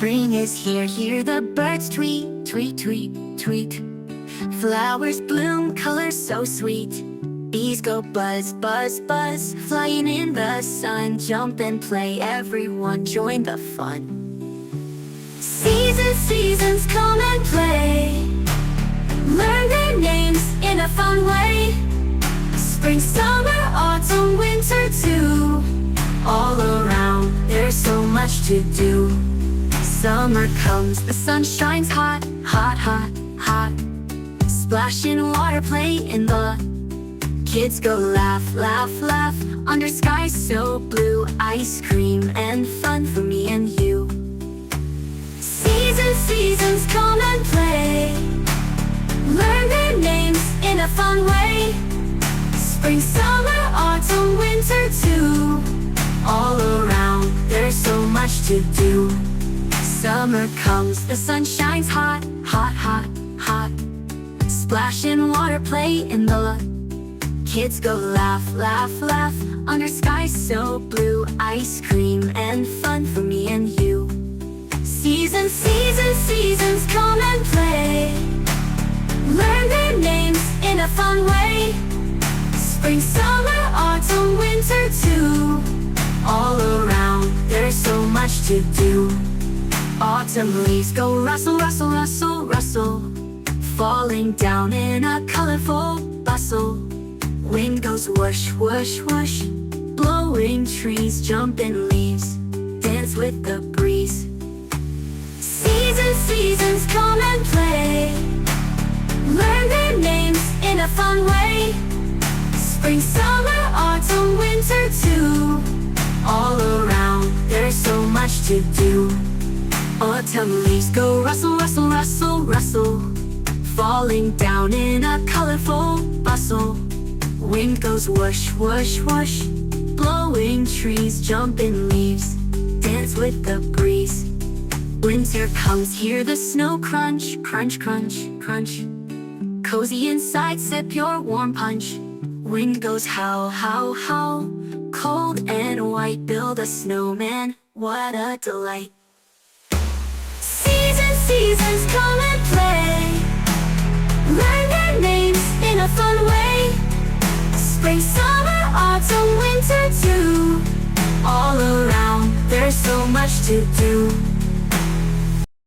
Spring is here, hear the birds tweet, tweet, tweet, tweet. Flowers bloom, colors so sweet. Bees go buzz, buzz, buzz, flying in the sun. Jump and play, everyone join the fun. Seasons, seasons come and play. Learn their names in a fun way. Spring, summer, autumn, winter too. All around, there's so much to do. Summer comes, the sun shines hot, hot, hot, hot. Splash in water, play in the. Kids go laugh, laugh, laugh, under skies so blue. Ice cream and fun for me and you. Seasons, seasons come and play. Learn their names in a fun way. Spring, summer, autumn, winter too. All around, there's so much to do. Summer comes, the sun shines hot, hot, hot, hot. Splash in water, play in the. Kids go laugh, laugh, laugh, under skies so blue. Ice cream and fun for me and you. Seasons, seasons, seasons come and play. Learn their names in a fun way. Spring, summer, autumn, winter too. All around, there's so much to do. Autumn leaves go rustle, rustle, rustle, rustle, falling down in a colorful bustle. Wind goes whoosh, whoosh, whoosh, blowing trees, jumping leaves, dance with the breeze. Seasons, seasons come and play. Learn their names in a fun way. Spring, summer, autumn, winter too. All around, there's so much to do. Autumn leaves go rustle, rustle, rustle, rustle, falling down in a colorful bustle. Wind goes whoosh, whoosh, whoosh, blowing trees, jumping leaves, dance with the breeze. Winter comes, hear the snow crunch, crunch, crunch, crunch. Cozy inside, sip your warm punch. Wind goes howl, howl, howl, cold and white, build a snowman, what a delight. Seasons, seasons come and play. Learn their names in a fun way. Spring, summer, autumn, winter too. All around, there's so much to do.